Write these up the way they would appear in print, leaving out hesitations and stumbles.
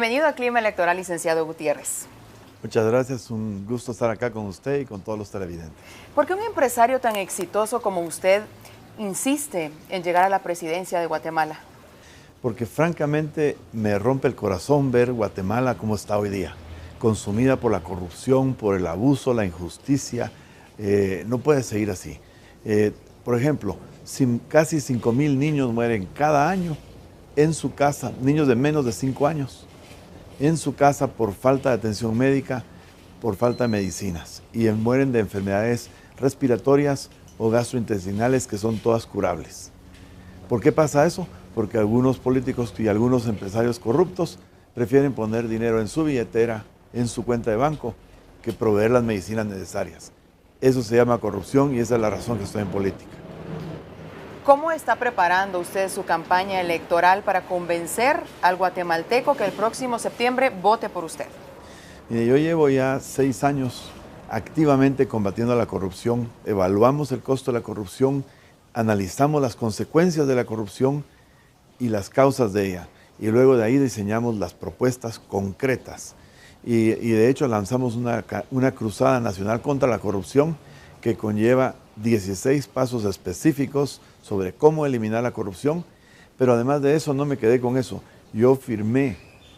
Bienvenido a Clima Electoral, licenciado Gutiérrez. Muchas gracias, un gusto estar acá con usted y con todos los televidentes. ¿Por qué un empresario tan exitoso como usted insiste en llegar a la presidencia de Guatemala? Porque francamente me rompe el corazón ver Guatemala como está hoy día, consumida por la corrupción, por el abuso, la injusticia. No puede seguir así. Por ejemplo, casi 5,000 niños mueren cada año en su casa, niños de menos de 5 años, en su casa por falta de atención médica, por falta de medicinas, y mueren de enfermedades respiratorias o gastrointestinales que son todas curables. ¿Por qué pasa eso? Porque algunos políticos y algunos empresarios corruptos prefieren poner dinero en su billetera, en su cuenta de banco, que proveer las medicinas necesarias. Eso se llama corrupción y esa es la razón que estoy en política. ¿Cómo está preparando usted su campaña electoral para convencer al guatemalteco que el próximo septiembre vote por usted? Mire, yo llevo ya 6 años activamente combatiendo la corrupción, evaluamos el costo de la corrupción, analizamos las consecuencias de la corrupción y las causas de ella, y luego de ahí diseñamos las propuestas concretas. Y de hecho lanzamos una cruzada nacional contra la corrupción que conlleva 16 pasos específicos sobre cómo eliminar la corrupción, pero además de eso no me quedé con eso. Yo firmé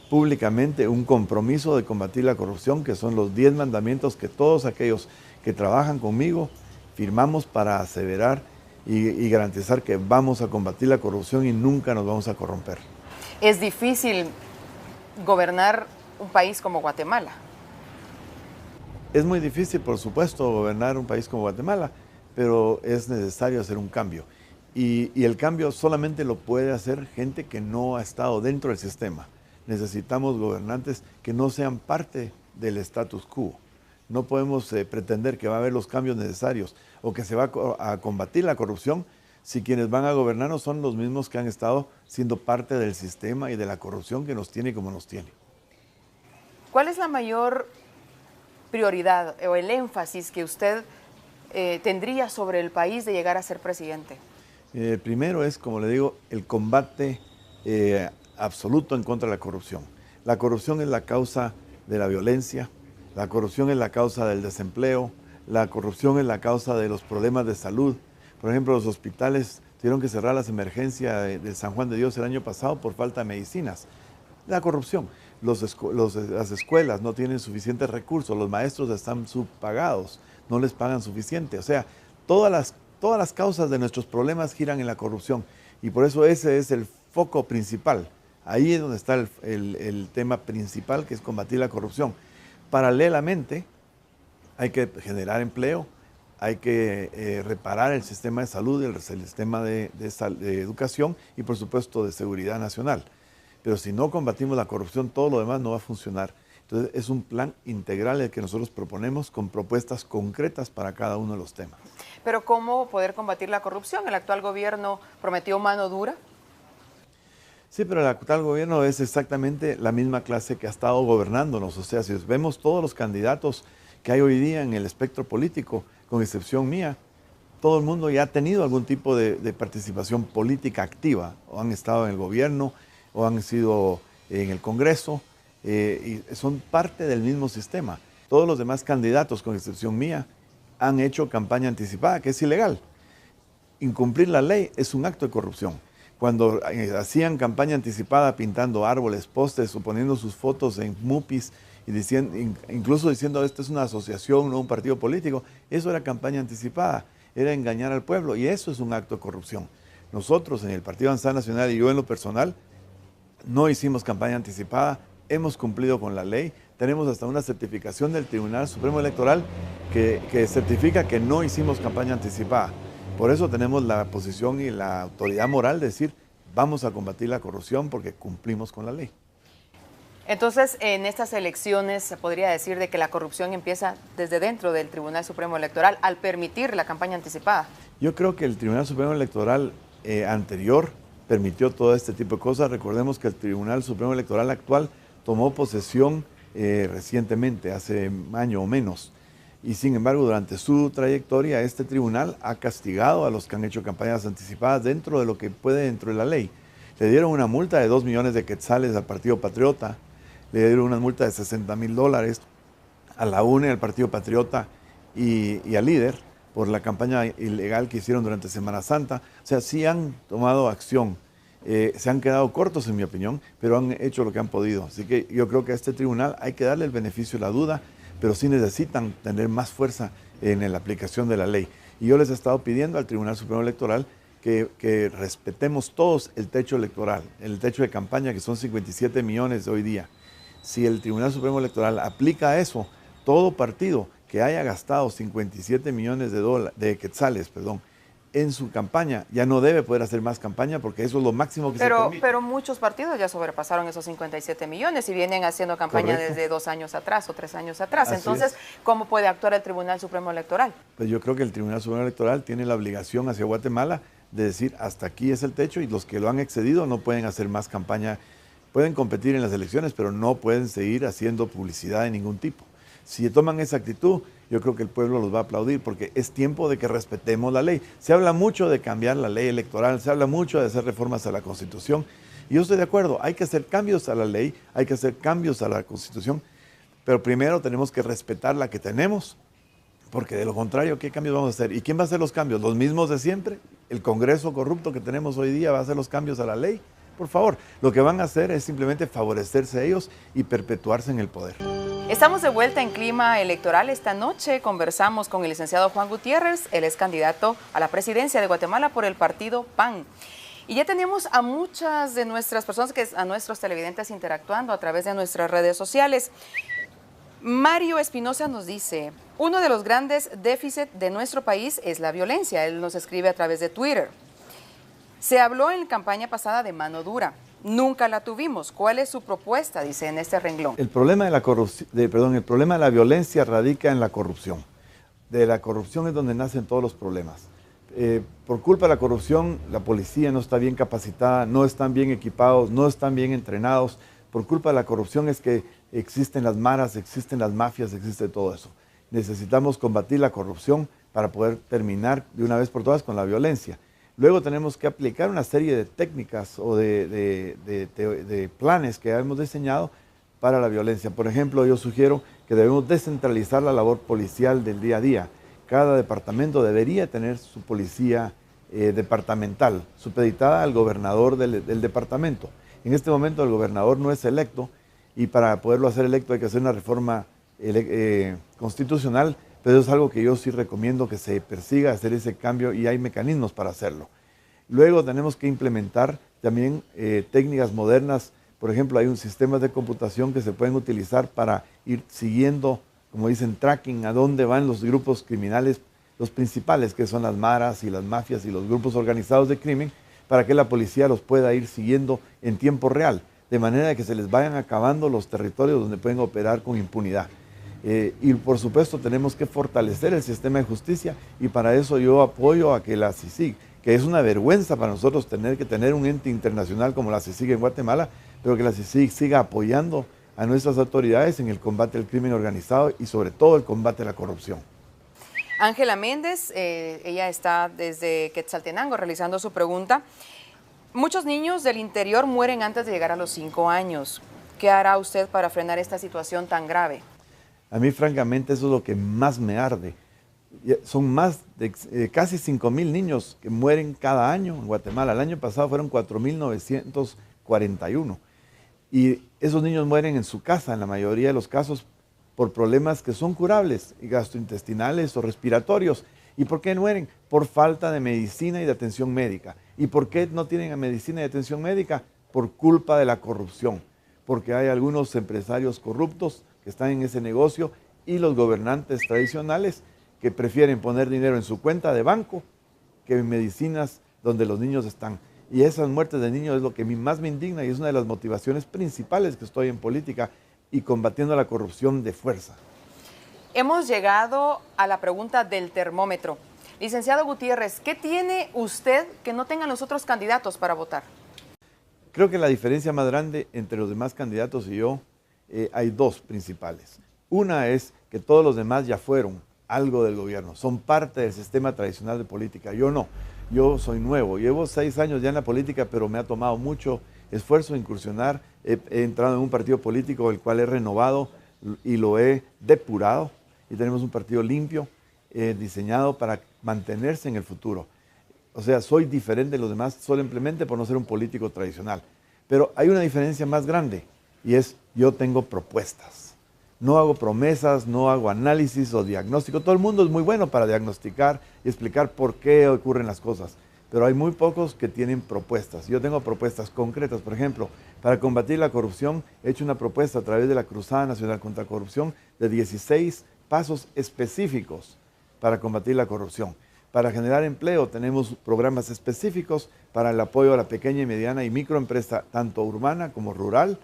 públicamente un compromiso de combatir la corrupción, que son los 10 mandamientos que todos aquellos que trabajan conmigo firmamos para aseverar y garantizar que vamos a combatir la corrupción y nunca nos vamos a corromper. Es difícil gobernar un país como Guatemala. Es muy difícil, por supuesto, gobernar un país como Guatemala, pero es necesario hacer un cambio. Y el cambio solamente lo puede hacer gente que no ha estado dentro del sistema. Necesitamos gobernantes que no sean parte del status quo. No podemos pretender que va a haber los cambios necesarios o que se va a combatir la corrupción si quienes van a gobernarnos son los mismos que han estado siendo parte del sistema y de la corrupción que nos tiene como nos tiene. ¿Cuál es la mayor prioridad o el énfasis que usted tendría sobre el país de llegar a ser presidente? Primero es, como le digo, el combate absoluto en contra de la corrupción. La corrupción es la causa de la violencia, la corrupción es la causa del desempleo, la corrupción es la causa de los problemas de salud. Por ejemplo, los hospitales tuvieron que cerrar las emergencias de San Juan de Dios el año pasado por falta de medicinas. La corrupción. Las escuelas no tienen suficientes recursos, los maestros están subpagados, no les pagan suficiente. O sea, todas las causas de nuestros problemas giran en la corrupción y por eso ese es el foco principal. Ahí es donde está el tema principal, que es combatir la corrupción. Paralelamente, hay que generar empleo, hay que reparar el sistema de salud, el sistema de educación y por supuesto de seguridad nacional. Pero si no combatimos la corrupción, todo lo demás no va a funcionar. Entonces es un plan integral el que nosotros proponemos con propuestas concretas para cada uno de los temas. Pero ¿cómo poder combatir la corrupción? ¿El actual gobierno prometió mano dura? Sí, pero el actual gobierno es exactamente la misma clase que ha estado gobernándonos. O sea, si vemos todos los candidatos que hay hoy día en el espectro político, con excepción mía, todo el mundo ya ha tenido algún tipo de participación política activa, o han estado en el gobierno, o han sido en el Congreso, y son parte del mismo sistema. Todos los demás candidatos, con excepción mía, han hecho campaña anticipada, que es ilegal. Incumplir la ley es un acto de corrupción. Cuando hacían campaña anticipada pintando árboles, postes o poniendo sus fotos en MUPIs y incluso diciendo esto es una asociación, no un partido político, eso era campaña anticipada, era engañar al pueblo y eso es un acto de corrupción. Nosotros en el Partido Avanzada Nacional y yo en lo personal no hicimos campaña anticipada, hemos cumplido con la ley, tenemos hasta una certificación del Tribunal Supremo Electoral que certifica que no hicimos campaña anticipada. Por eso tenemos la posición y la autoridad moral de decir, vamos a combatir la corrupción porque cumplimos con la ley. Entonces, en estas elecciones se podría decir de que la corrupción empieza desde dentro del Tribunal Supremo Electoral al permitir la campaña anticipada. Yo creo que el Tribunal Supremo Electoral anterior permitió todo este tipo de cosas. Recordemos que el Tribunal Supremo Electoral actual tomó posesión recientemente, hace un año o menos. Y sin embargo, durante su trayectoria, este tribunal ha castigado a los que han hecho campañas anticipadas dentro de lo que puede dentro de la ley. Le dieron una multa de 2 millones de quetzales al Partido Patriota, le dieron una multa de $60,000 a la UNE, al Partido Patriota y al líder por la campaña ilegal que hicieron durante Semana Santa. O sea, sí han tomado acción. Se han quedado cortos, en mi opinión, pero han hecho lo que han podido. Así que yo creo que a este tribunal hay que darle el beneficio de la duda, pero sí necesitan tener más fuerza en la aplicación de la ley. Y yo les he estado pidiendo al Tribunal Supremo Electoral que respetemos todos el techo electoral, el techo de campaña, que son 57 millones de hoy día. Si el Tribunal Supremo Electoral aplica eso, todo partido que haya gastado 57 millones de quetzales, en su campaña, ya no debe poder hacer más campaña porque eso es lo máximo que se permite. Pero muchos partidos ya sobrepasaron esos 57 millones y vienen haciendo campaña desde 2 años atrás o 3 años atrás. Así Entonces, es. ¿cómo puede actuar el Tribunal Supremo Electoral? Pues yo creo que el Tribunal Supremo Electoral tiene la obligación hacia Guatemala de decir hasta aquí es el techo y los que lo han excedido no pueden hacer más campaña. Pueden competir en las elecciones, pero no pueden seguir haciendo publicidad de ningún tipo. Si toman esa actitud, yo creo que el pueblo los va a aplaudir porque es tiempo de que respetemos la ley. Se habla mucho de cambiar la ley electoral, se habla mucho de hacer reformas a la Constitución. Y yo estoy de acuerdo, hay que hacer cambios a la ley, hay que hacer cambios a la Constitución, pero primero tenemos que respetar la que tenemos, porque de lo contrario, ¿qué cambios vamos a hacer? ¿Y quién va a hacer los cambios? ¿Los mismos de siempre? ¿El Congreso corrupto que tenemos hoy día va a hacer los cambios a la ley? Por favor, lo que van a hacer es simplemente favorecerse a ellos y perpetuarse en el poder. Estamos de vuelta en Clima Electoral. Esta noche conversamos con el licenciado Juan Gutiérrez, él es candidato a la presidencia de Guatemala por el partido PAN. Y ya tenemos a muchas de nuestras personas, a nuestros televidentes interactuando a través de nuestras redes sociales. Mario Espinosa nos dice, uno de los grandes déficits de nuestro país es la violencia. Él nos escribe a través de Twitter. Se habló en campaña pasada de mano dura. Nunca la tuvimos. ¿Cuál es su propuesta? Dice en este renglón. El problema de la corrupción, el problema de la violencia radica en la corrupción. De la corrupción es donde nacen todos los problemas. Por culpa de la corrupción, la policía no está bien capacitada, no están bien equipados, no están bien entrenados. Por culpa de la corrupción es que existen las maras, existen las mafias, existe todo eso. Necesitamos combatir la corrupción para poder terminar de una vez por todas con la violencia. Luego tenemos que aplicar una serie de técnicas o de planes que hemos diseñado para la violencia. Por ejemplo, yo sugiero que debemos descentralizar la labor policial del día a día. Cada departamento debería tener su policía departamental, supeditada al gobernador del departamento. En este momento el gobernador no es electo y para poderlo hacer electo hay que hacer una reforma constitucional, pero es algo que yo sí recomiendo que se persiga, hacer ese cambio y hay mecanismos para hacerlo. Luego tenemos que implementar también técnicas modernas. Por ejemplo, hay un sistema de computación que se pueden utilizar para ir siguiendo, como dicen, tracking, a dónde van los grupos criminales, los principales, que son las maras y las mafias y los grupos organizados de crimen, para que la policía los pueda ir siguiendo en tiempo real, de manera que se les vayan acabando los territorios donde pueden operar con impunidad. Y por supuesto tenemos que fortalecer el sistema de justicia y para eso yo apoyo a que la CICIG, que es una vergüenza para nosotros tener que tener un ente internacional como la CICIG en Guatemala, pero que la CICIG siga apoyando a nuestras autoridades en el combate al crimen organizado y sobre todo el combate a la corrupción. Ángela Méndez, ella está desde Quetzaltenango realizando su pregunta. Muchos niños del interior mueren antes de llegar a los 5 años. ¿Qué hará usted para frenar esta situación tan grave? A mí, francamente, eso es lo que más me arde. Son más de casi 5,000 niños que mueren cada año en Guatemala. El año pasado fueron 4,941. Y esos niños mueren en su casa, en la mayoría de los casos, por problemas que son curables, gastrointestinales o respiratorios. ¿Y por qué mueren? Por falta de medicina y de atención médica. ¿Y por qué no tienen medicina y atención médica? Por culpa de la corrupción. Porque hay algunos empresarios corruptos que están en ese negocio y los gobernantes tradicionales que prefieren poner dinero en su cuenta de banco que en medicinas donde los niños están. Y esas muertes de niños es lo que a mí más me indigna y es una de las motivaciones principales que estoy en política y combatiendo la corrupción de fuerza. Hemos llegado a la pregunta del termómetro. Licenciado Gutiérrez, ¿qué tiene usted que no tengan los otros candidatos para votar? Creo que la diferencia más grande entre los demás candidatos y yo hay dos principales. Una es que todos los demás ya fueron algo del gobierno, son parte del sistema tradicional de política. Yo no, yo soy nuevo, llevo 6 años ya en la política, pero me ha tomado mucho esfuerzo incursionar he entrado en un partido político el cual he renovado y lo he depurado, y tenemos un partido limpio, diseñado para mantenerse en el futuro. O sea, soy diferente de los demás simplemente por no ser un político tradicional. Pero hay una diferencia más grande, y es yo tengo propuestas. No hago promesas, no hago análisis o diagnóstico. Todo el mundo es muy bueno para diagnosticar y explicar por qué ocurren las cosas, pero hay muy pocos que tienen propuestas. Yo tengo propuestas concretas. Por ejemplo, para combatir la corrupción, he hecho una propuesta a través de la Cruzada Nacional contra la Corrupción de 16 pasos específicos para combatir la corrupción. Para generar empleo tenemos programas específicos para el apoyo a la pequeña y mediana y microempresa, tanto urbana como rural,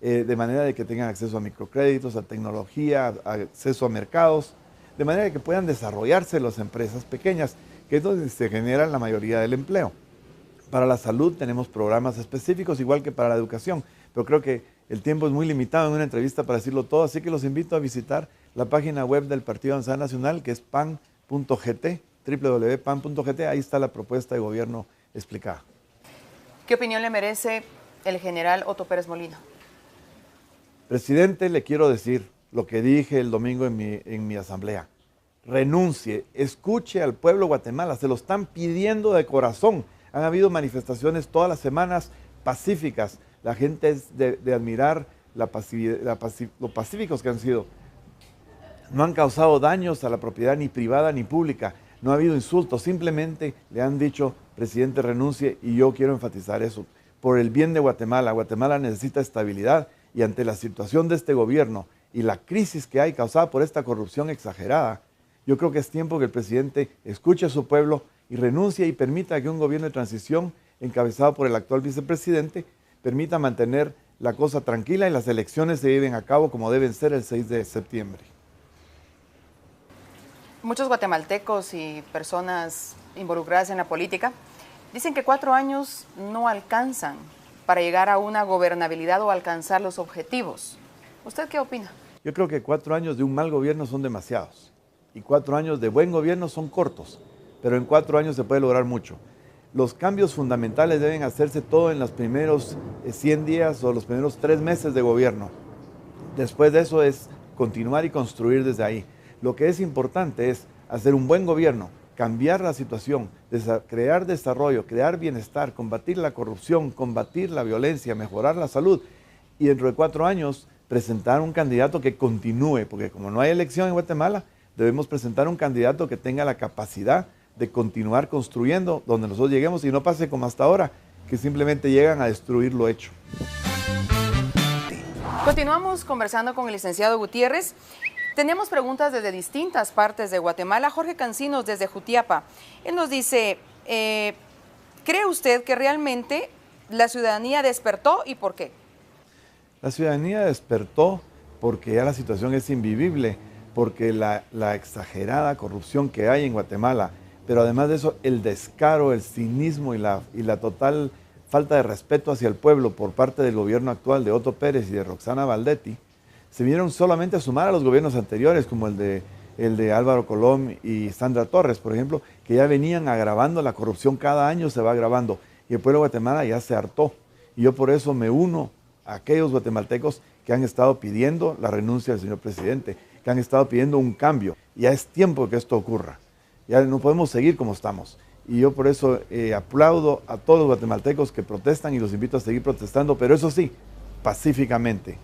de manera de que tengan acceso a microcréditos, a tecnología, acceso a mercados, de manera de que puedan desarrollarse las empresas pequeñas, que es donde se genera la mayoría del empleo. Para la salud tenemos programas específicos, igual que para la educación, pero creo que el tiempo es muy limitado en una entrevista para decirlo todo, así que los invito a visitar la página web del Partido Avanzada Nacional, que es pan.gt, www.pan.gt, ahí está la propuesta de gobierno explicada. ¿Qué opinión le merece el general Otto Pérez Molina? Presidente, le quiero decir lo que dije el domingo en mi asamblea. Renuncie, escuche al pueblo de Guatemala, se lo están pidiendo de corazón. Han habido manifestaciones todas las semanas pacíficas. La gente es de admirar lo pacíficos que han sido. No han causado daños a la propiedad ni privada ni pública. No ha habido insultos, simplemente le han dicho, presidente, renuncie, y yo quiero enfatizar eso. Por el bien de Guatemala, Guatemala necesita estabilidad, y ante la situación de este gobierno y la crisis que hay causada por esta corrupción exagerada, yo creo que es tiempo que el presidente escuche a su pueblo y renuncie y permita que un gobierno de transición encabezado por el actual vicepresidente permita mantener la cosa tranquila y las elecciones se lleven a cabo como deben ser el 6 de septiembre. Muchos guatemaltecos y personas involucradas en la política dicen que 4 años no alcanzan para llegar a una gobernabilidad o alcanzar los objetivos. ¿Usted qué opina? Yo creo que 4 años de un mal gobierno son demasiados y 4 años de buen gobierno son cortos, pero en 4 años se puede lograr mucho. Los cambios fundamentales deben hacerse todo en los primeros 100 días o los primeros 3 meses de gobierno. Después de eso es continuar y construir desde ahí. Lo que es importante es hacer un buen gobierno, cambiar la situación, crear desarrollo, crear bienestar, combatir la corrupción, combatir la violencia, mejorar la salud, y dentro de 4 años presentar un candidato que continúe, porque como no hay elección en Guatemala, debemos presentar un candidato que tenga la capacidad de continuar construyendo donde nosotros lleguemos y no pase como hasta ahora, que simplemente llegan a destruir lo hecho. Continuamos conversando con el licenciado Gutiérrez. Tenemos preguntas desde distintas partes de Guatemala. Jorge Cancinos, desde Jutiapa. Él nos dice, ¿cree usted que realmente la ciudadanía despertó y por qué? La ciudadanía despertó porque ya la situación es invivible, porque la exagerada corrupción que hay en Guatemala, pero además de eso, el descaro, el cinismo y la total falta de respeto hacia el pueblo por parte del gobierno actual de Otto Pérez y de Roxana Valdetti, se vinieron solamente a sumar a los gobiernos anteriores, como el de Álvaro Colom y Sandra Torres, por ejemplo, que ya venían agravando la corrupción, cada año se va agravando, y el pueblo de Guatemala ya se hartó. Y yo por eso me uno a aquellos guatemaltecos que han estado pidiendo la renuncia del señor presidente, que han estado pidiendo un cambio. Ya es tiempo que esto ocurra. Ya no podemos seguir como estamos. Y yo por eso aplaudo a todos los guatemaltecos que protestan y los invito a seguir protestando, pero eso sí, pacíficamente.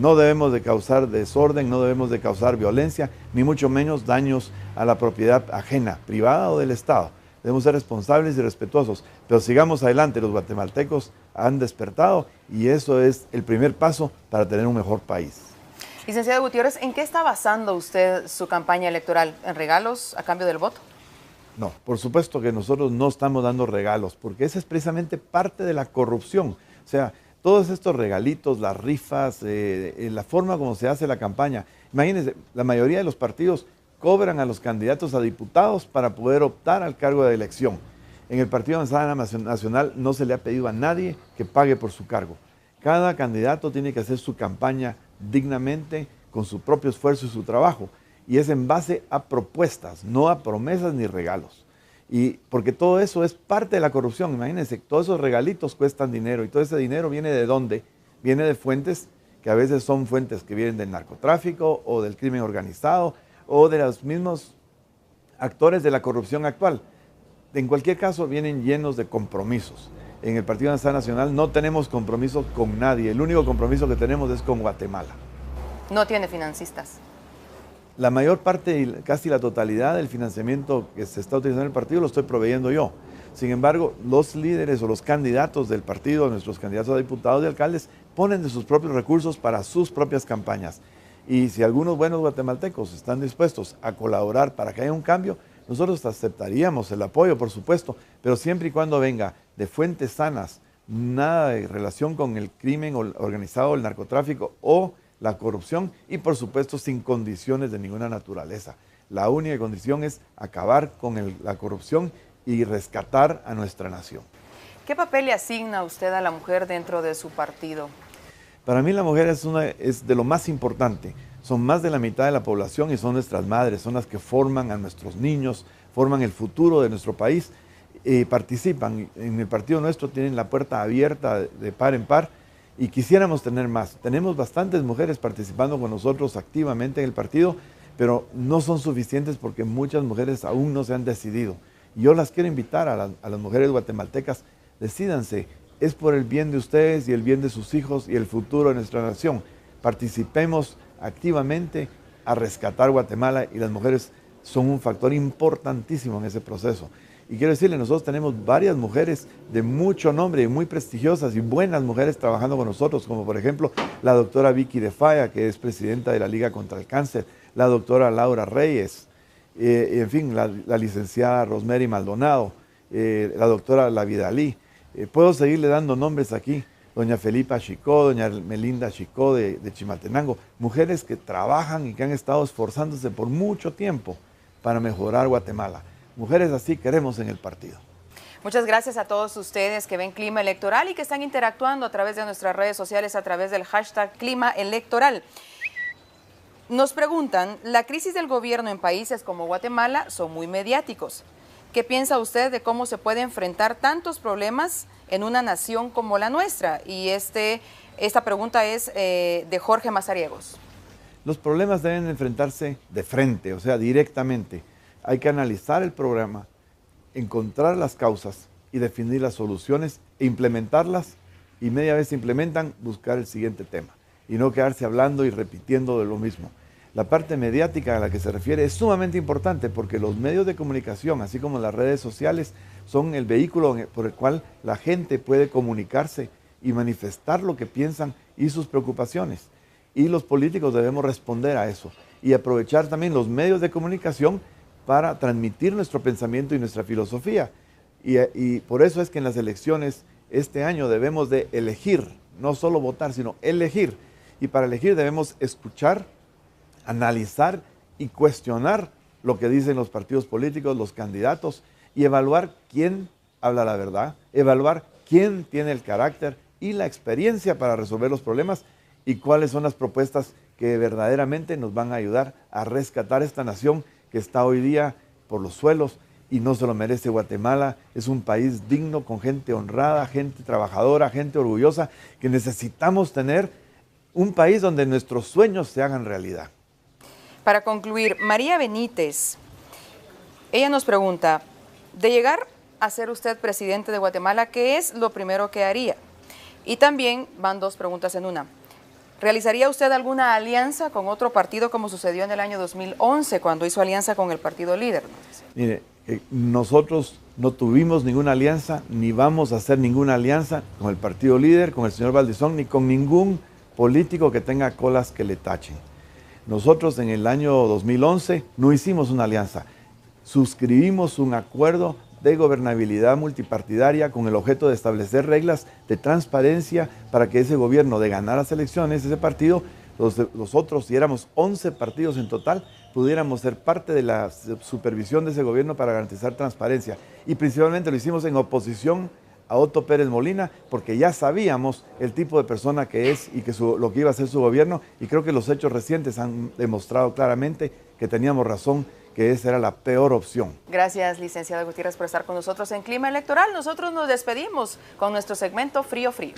No debemos de causar desorden, no debemos de causar violencia, ni mucho menos daños a la propiedad ajena, privada o del Estado. Debemos ser responsables y respetuosos, pero sigamos adelante, los guatemaltecos han despertado y eso es el primer paso para tener un mejor país. Licenciado Gutiérrez, ¿en qué está basando usted su campaña electoral? ¿En regalos a cambio del voto? No, por supuesto que nosotros no estamos dando regalos, porque esa es precisamente parte de la corrupción. O sea, todos estos regalitos, las rifas, la forma como se hace la campaña. Imagínense, la mayoría de los partidos cobran a los candidatos a diputados para poder optar al cargo de elección. En el Partido Avanzada Nacional no se le ha pedido a nadie que pague por su cargo. Cada candidato tiene que hacer su campaña dignamente, con su propio esfuerzo y su trabajo. Y es en base a propuestas, no a promesas ni regalos. Y porque todo eso es parte de la corrupción. Imagínense, todos esos regalitos cuestan dinero y todo ese dinero viene ¿de dónde? viene de fuentes que a veces son fuentes que vienen del narcotráfico o del crimen organizado o de los mismos actores de la corrupción actual. En cualquier caso, vienen llenos de compromisos. En el Partido Nacional no tenemos compromisos con nadie. El único compromiso que tenemos es con Guatemala. No tiene financistas. La mayor parte y casi la totalidad del financiamiento que se está utilizando en el partido lo estoy proveyendo yo. Sin embargo, los líderes o los candidatos del partido, nuestros candidatos a diputados y alcaldes, ponen de sus propios recursos para sus propias campañas. Y si algunos buenos guatemaltecos están dispuestos a colaborar para que haya un cambio, nosotros aceptaríamos el apoyo, por supuesto, pero siempre y cuando venga de fuentes sanas, nada de relación con el crimen organizado, el narcotráfico o la corrupción y, por supuesto, sin condiciones de ninguna naturaleza. La única condición es acabar con la corrupción y rescatar a nuestra nación. ¿Qué papel le asigna usted a la mujer dentro de su partido? Para mí la mujer es de lo más importante. Son más de la mitad de la población y son nuestras madres, son las que forman a nuestros niños, forman el futuro de nuestro país, participan. En el partido nuestro tienen la puerta abierta de par en par y quisiéramos tener más. Tenemos bastantes mujeres participando con nosotros activamente en el partido, pero no son suficientes porque muchas mujeres aún no se han decidido. Yo las quiero invitar a las mujeres guatemaltecas, decídanse, es por el bien de ustedes y el bien de sus hijos y el futuro de nuestra nación. Participemos activamente a rescatar Guatemala y las mujeres son un factor importantísimo en ese proceso. Y quiero decirle, nosotros tenemos varias mujeres de mucho nombre y muy prestigiosas y buenas mujeres trabajando con nosotros, como por ejemplo la doctora Vicky de Falla, que es presidenta de la Liga contra el Cáncer, la doctora Laura Reyes, en fin, la licenciada Rosemary Maldonado, la doctora La Vidalí. Puedo seguirle dando nombres aquí, doña Felipa Chicó, doña Melinda Chicó de Chimaltenango, mujeres que trabajan y que han estado esforzándose por mucho tiempo para mejorar Guatemala. Mujeres así queremos en el partido. Muchas gracias a todos ustedes que ven Clima Electoral y que están interactuando a través de nuestras redes sociales, a través del hashtag Clima Electoral. Nos preguntan, la crisis del gobierno en países como Guatemala son muy mediáticos. ¿Qué piensa usted de cómo se puede enfrentar tantos problemas en una nación como la nuestra? Y esta pregunta es de Jorge Mazariegos. Los problemas deben enfrentarse de frente, o sea, directamente. Hay que analizar el programa, encontrar las causas y definir las soluciones e implementarlas. Y media vez se implementan, buscar el siguiente tema. Y no quedarse hablando y repitiendo de lo mismo. La parte mediática a la que se refiere es sumamente importante porque los medios de comunicación, así como las redes sociales, son el vehículo por el cual la gente puede comunicarse y manifestar lo que piensan y sus preocupaciones. Y los políticos debemos responder a eso y aprovechar también los medios de comunicación para transmitir nuestro pensamiento y nuestra filosofía. Y por eso es que en las elecciones este año debemos de elegir, no solo votar, sino elegir. Y para elegir debemos escuchar, analizar y cuestionar lo que dicen los partidos políticos, los candidatos, y evaluar quién habla la verdad, evaluar quién tiene el carácter y la experiencia para resolver los problemas y cuáles son las propuestas que verdaderamente nos van a ayudar a rescatar esta nación que está hoy día por los suelos y no se lo merece Guatemala. Es un país digno, con gente honrada, gente trabajadora, gente orgullosa, que necesitamos tener un país donde nuestros sueños se hagan realidad. Para concluir, María Benítez, ella nos pregunta, de llegar a ser usted presidente de Guatemala, ¿qué es lo primero que haría? Y también van dos preguntas en una. ¿Realizaría usted alguna alianza con otro partido como sucedió en el año 2011 cuando hizo alianza con el partido líder? Mire, nosotros no tuvimos ninguna alianza, ni vamos a hacer ninguna alianza con el partido líder, con el señor Valdizón, ni con ningún político que tenga colas que le tachen. Nosotros en el año 2011 no hicimos una alianza, suscribimos un acuerdo de gobernabilidad multipartidaria con el objeto de establecer reglas de transparencia para que ese gobierno de ganar las elecciones, ese partido, los otros, si éramos 11 partidos en total, pudiéramos ser parte de la supervisión de ese gobierno para garantizar transparencia. Y principalmente lo hicimos en oposición a Otto Pérez Molina, porque ya sabíamos el tipo de persona que es y que lo que iba a hacer su gobierno, y creo que los hechos recientes han demostrado claramente que teníamos razón, que esa era la peor opción. Gracias, licenciado Gutiérrez, por estar con nosotros en Clima Electoral. Nosotros nos despedimos con nuestro segmento Frío Frío.